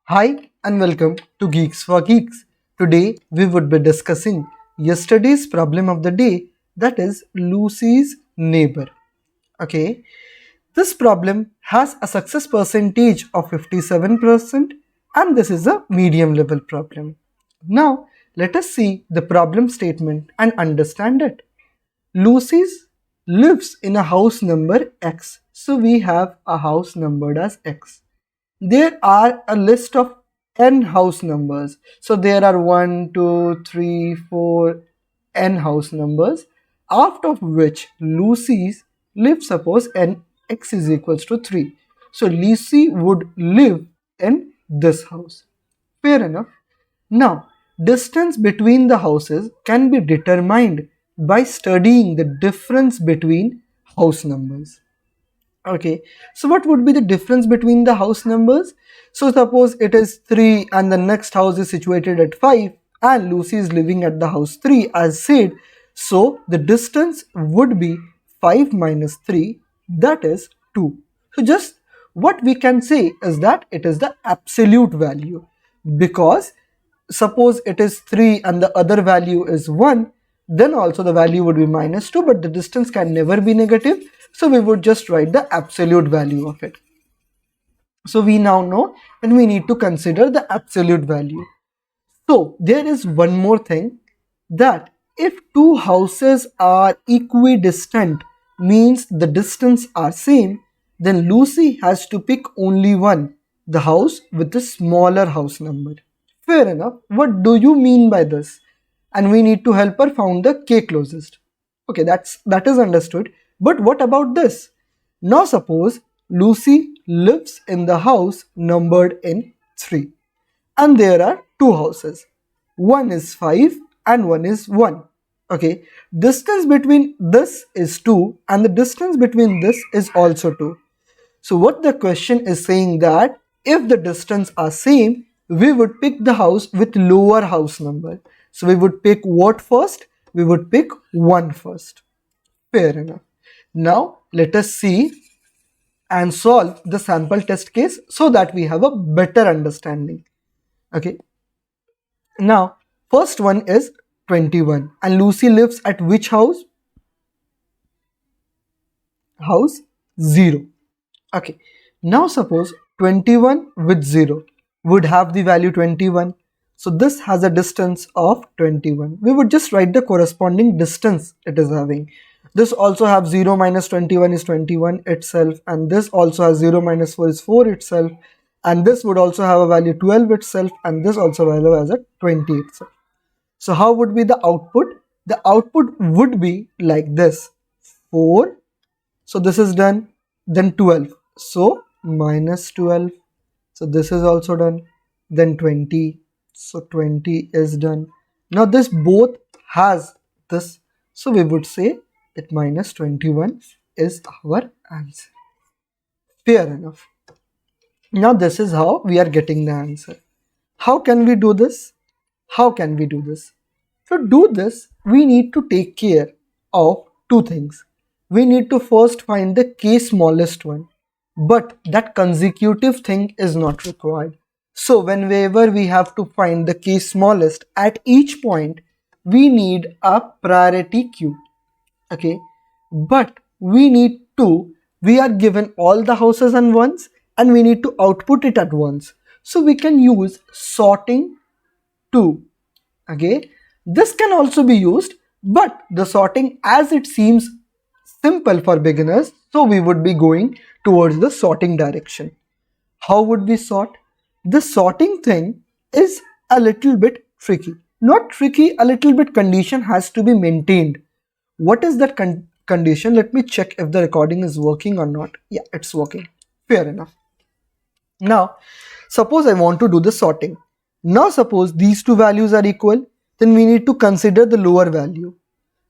Hi and welcome to Geeks for Geeks. Today we would be discussing yesterday's problem of the day, that is Lucy's neighbor. Okay, this problem has a success percentage of 57% and this is a medium level problem. Now let us see the problem statement and understand it. Lucy lives in a house number X. So we have a house numbered as X. There are a list of n house numbers. So there are 1, 2, 3, 4 n house numbers, out of which Lucy's live, suppose n x is equals to 3. So Lucy would live in this house. Fair enough. Now, distance between the houses can be determined by studying the difference between house numbers. Okay, so what would be the difference between the house numbers? So suppose it is 3 and the next house is situated at 5 and Lucy is living at the house 3 as said. So the distance would be 5 minus 3, that is 2. So just what we can say is that it is the absolute value, because suppose it is 3 and the other value is 1, then also the value would be minus 2, but the distance can never be negative, so we would just write the absolute value of it. So we now know that we need to consider the absolute value. So there is one more thing, that if two houses are equidistant, means the distance are same, then Lucy has to pick only one, the house with the smaller house number. Fair enough. What do you mean by this? And we need to help her found the k closest. Okay, that is understood. But what about this? Now suppose Lucy lives in the house numbered in 3. And there are two houses. One is 5 and one is 1. Okay, distance between this is 2 and the distance between this is also 2. So what the question is saying, that if the distance are same, we would pick the house with lower house number. So we would pick what first? We would pick 1 first. Fair enough. Now let us see and solve the sample test case so that we have a better understanding. Okay. Now first one is 21 and Lucy lives at which house? House 0. Okay, now suppose 21 with 0 would have the value 21. So this has a distance of 21. We would just write the corresponding distance it is having. This also have 0 minus 21 is 21 itself, and this also has 0 minus 4 is 4 itself, and this would also have a value 12 itself, and this also value has a 20 itself. So how would be the output? The output would be like this: 4, so this is done, then 12, so minus 12, so this is also done, then 20, so 20 is done. Now this both has this, so we would say that minus 21 is our answer. Fair enough. Now this is how we are getting the answer. How can we do this? How can we do this? To do this, we need to take care of two things. We need to first find the k smallest one, but that consecutive thing is not required. So whenever we have to find the k smallest at each point, we need a priority queue. Okay, but we are given all the houses at once and we need to output it at once. So we can use sorting too. Okay, this can also be used, but the sorting, as it seems simple for beginners, so we would be going towards the sorting direction. How would we sort? The sorting thing is a little bit tricky. Not tricky, a little bit condition has to be maintained. What is that condition? Let me check if the recording is working or not. Yeah, it's working. Fair enough. Now, suppose I want to do the sorting. Now suppose these two values are equal, then we need to consider the lower value.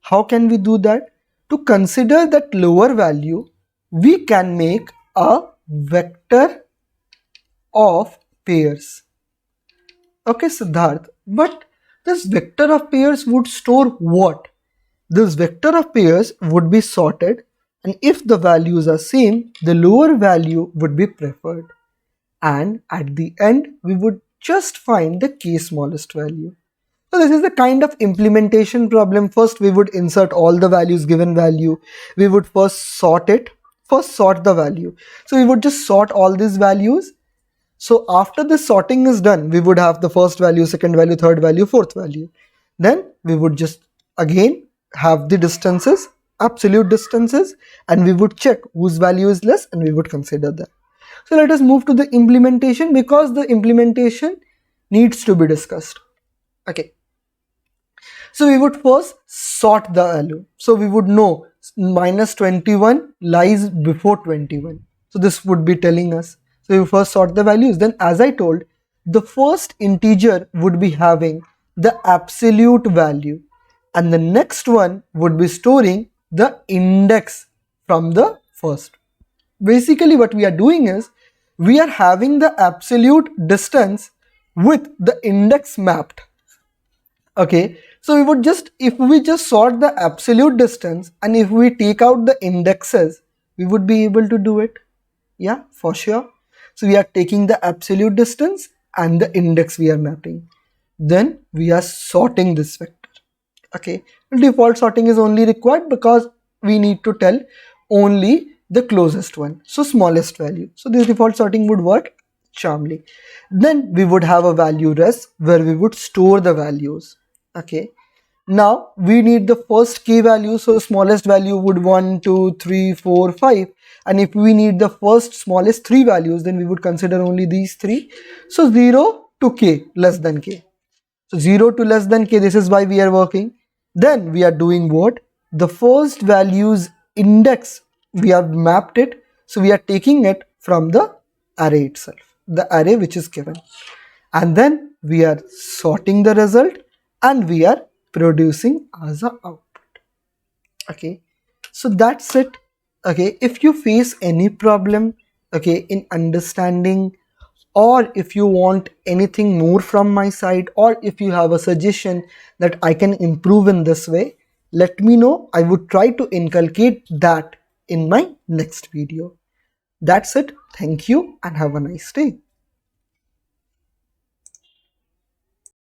How can we do that? To consider that lower value, we can make a vector of pairs. Okay, Siddharth, but this vector of pairs would store what? This vector of pairs would be sorted, and if the values are same, the lower value would be preferred. and at the end we would just find the k smallest value. So this is the kind of implementation problem. First we would insert all the values, given value. We would first sort it, first sort the value. So we would just sort all these values. So after the sorting is done, we would have the first value, second value, third value, fourth value. Then we would just again have the distances, absolute distances, and we would check whose value is less and we would consider that. So let us move to the implementation, because the implementation needs to be discussed. Okay. So we would first sort the value. So we would know minus 21 lies before 21. So this would be telling us. So we first sort the values. Then as I told, the first integer would be having the absolute value, and the next one would be storing the index from the first. Basically what we are doing is we are having the absolute distance with the index mapped. Okay, so we would just, if we just sort the absolute distance and if we take out the indexes, we would be able to do it. Yeah, for sure. So we are taking the absolute distance and the index we are mapping. Then we are sorting this vector. Okay, default sorting is only required because we need to tell only the closest one, so smallest value. So this default sorting would work charmly. Then we would have a value res where we would store the values. Okay, now we need the first k value, so smallest value would 1 2 3 4 5, and if we need the first smallest three values, then we would consider only these three. So 0 to k, less than k. So 0 to less than k, this is why we are working. Then we are doing what? The first value's index, we have mapped it, so we are taking it from the array itself, the array which is given, and then we are sorting the result and we are producing as a output. Okay, so that's it. Okay, if you face any problem, okay, in understanding, or if you want anything more from my side, or if you have a suggestion that I can improve in this way, let me know. I would try to inculcate that in my next video. That's it. Thank you and have a nice day.